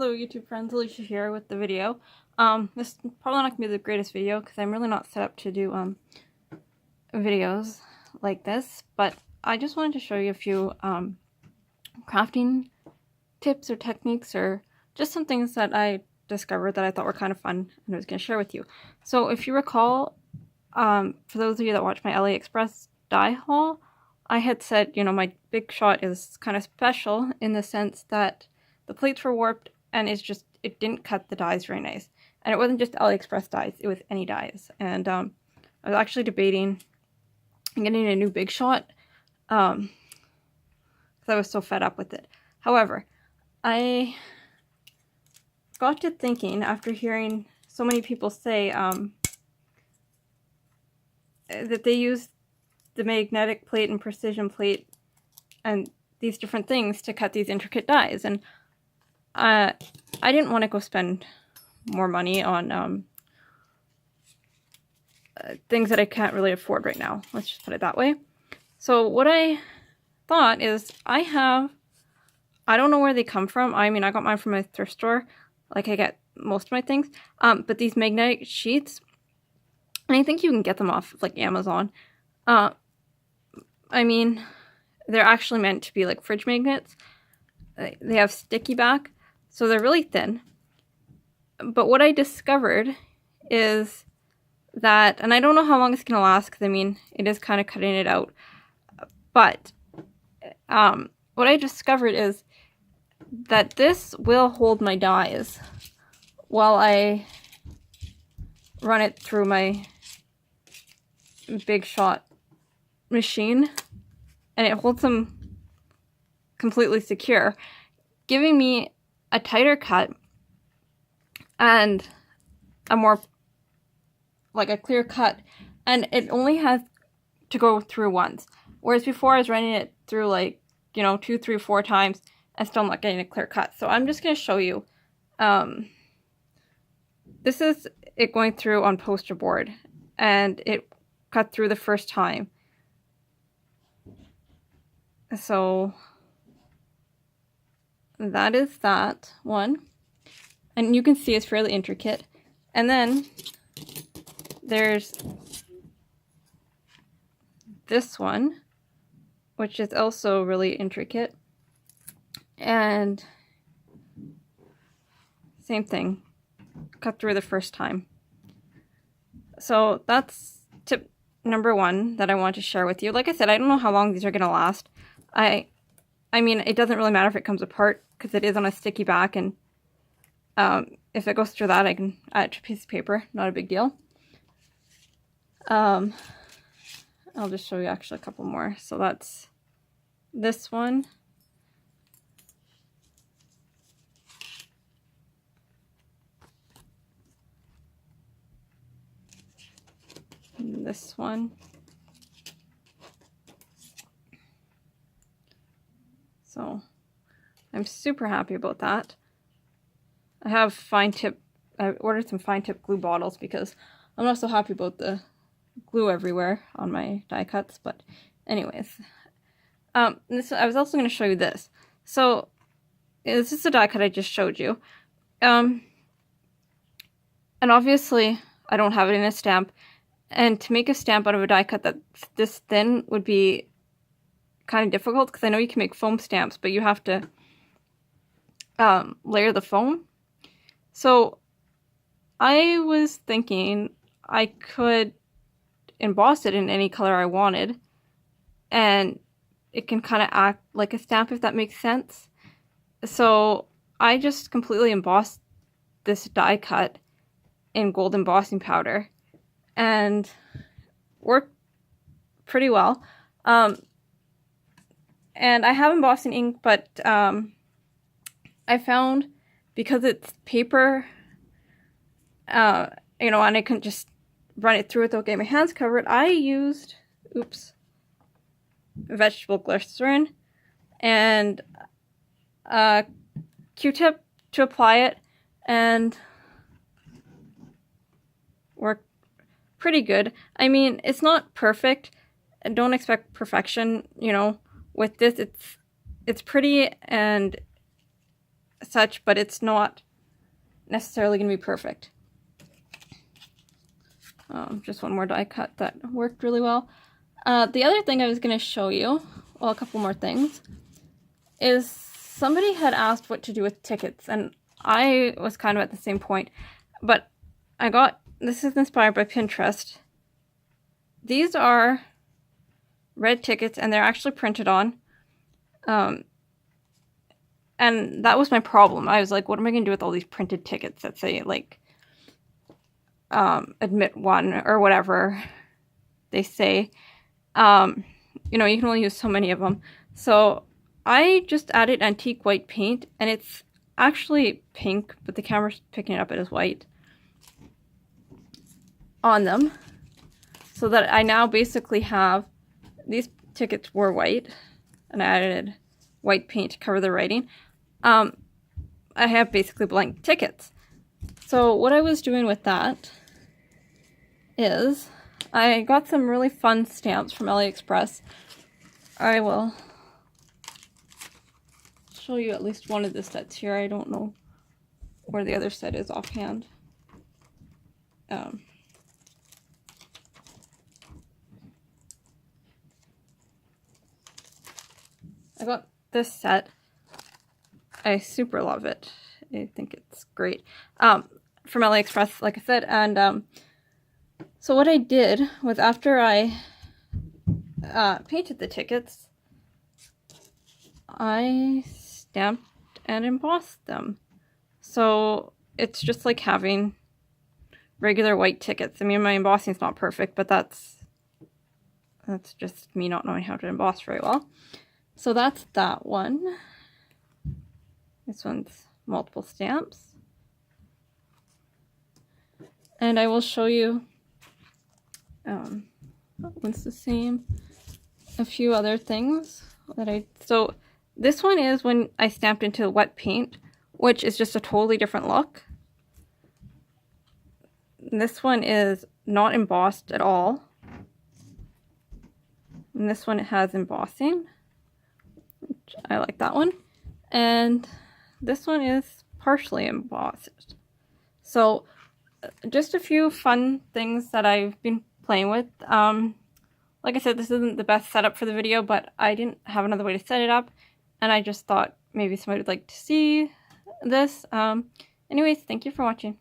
Hello YouTube friends, Alicia here with the video. This is probably not going to be the greatest video because I'm really not set up to do videos like this, but I just wanted to show you a few crafting tips or techniques or just some things that I discovered that I thought were kind of fun and I was going to share with you. So if you recall, for those of you that watch my AliExpress die haul, I had said, you know, my big shot is kind of special in the sense that the plates were warped and it didn't cut the dies very nice. And it wasn't just AliExpress dies, it was any dies. And I was actually debating getting a new big shot because I was so fed up with it. However, I got to thinking after hearing so many people say that they use the magnetic plate and precision plate and these different things to cut these intricate dies. And I didn't want to go spend more money on things that I can't really afford right now. Let's just put it that way. So what I thought is I don't know where they come from. I mean, I got mine from a thrift store, like I get most of my things. But these magnetic sheets, and I think you can get them off of like Amazon. I mean, they're actually meant to be like fridge magnets. They have sticky back, so they're really thin. But what I discovered is that, and I don't know how long it's going to last because I mean, it is kind of cutting it out. But what I discovered is that this will hold my dies while I run it through my big shot machine, and it holds them completely secure, giving me a tighter cut and a more like a clear cut, and it only has to go through once, whereas before I was running it through like, you know, 2, 3, 4 times and still not getting a clear cut. So I'm just going to show you. This is it going through on poster board, and it cut through the first time. So that is that one, and you can see it's fairly intricate. And then there's this one, which is also really intricate, and same thing, cut through the first time. So that's tip number 1 that I want to share with you. Like I said, I don't know how long these are going to last. I mean, it doesn't really matter if it comes apart because it is on a sticky back, and if it goes through that, I can add it to a piece of paper. Not a big deal. I'll just show you actually a couple more. So that's this one. And this one. So I'm super happy about that. I have I ordered some fine tip glue bottles because I'm not so happy about the glue everywhere on my die cuts. But anyways, I was also going to show you this. So this is the die cut I just showed you. And obviously I don't have it in a stamp. And to make a stamp out of a die cut that's this thin would be kind of difficult because I know you can make foam stamps, but you have to layer the foam. So I was thinking I could emboss it in any color I wanted, and it can kind of act like a stamp, if that makes sense. So I just completely embossed this die cut in gold embossing powder and worked pretty well. And I have embossing ink, but I found because it's paper, you know, and I couldn't just run it through without getting my hands covered, I used, vegetable glycerin and a Q-tip to apply it, and worked pretty good. I mean, it's not perfect, and don't expect perfection, you know. With this, it's pretty, and such, but it's not necessarily going to be perfect. Just one more die cut that worked really well. The other thing I was going to show you, well, a couple more things, is somebody had asked what to do with tickets, and I was kind of at the same point, but this is inspired by Pinterest. These are red tickets, and they're actually printed on. And that was my problem. I was like, what am I going to do with all these printed tickets that say, like, admit one or whatever they say? You know, you can only use so many of them. So I just added antique white paint, and it's actually pink, but the camera's picking it up as white on them. So that I now basically have, these tickets were white, and I added white paint to cover the writing. I have basically blank tickets. So what I was doing with that is I got some really fun stamps from AliExpress. I will show you at least one of the sets here. I don't know where the other set is offhand. I got this set. I super love it. I think it's great. From AliExpress, like I said. And so what I did was, after I painted the tickets, I stamped and embossed them. So it's just like having regular white tickets. I mean, my embossing's not perfect, but that's just me not knowing how to emboss very well. So that's that one. This one's multiple stamps. And I will show you, that one's the same, a few other things that so this one is when I stamped into wet paint, which is just a totally different look. This one is not embossed at all. And this one, it has embossing, which I like that one. And this one is partially embossed. So just a few fun things that I've been playing with. Like I said, this isn't the best setup for the video, but I didn't have another way to set it up, and I just thought maybe somebody would like to see this. Anyways, thank you for watching.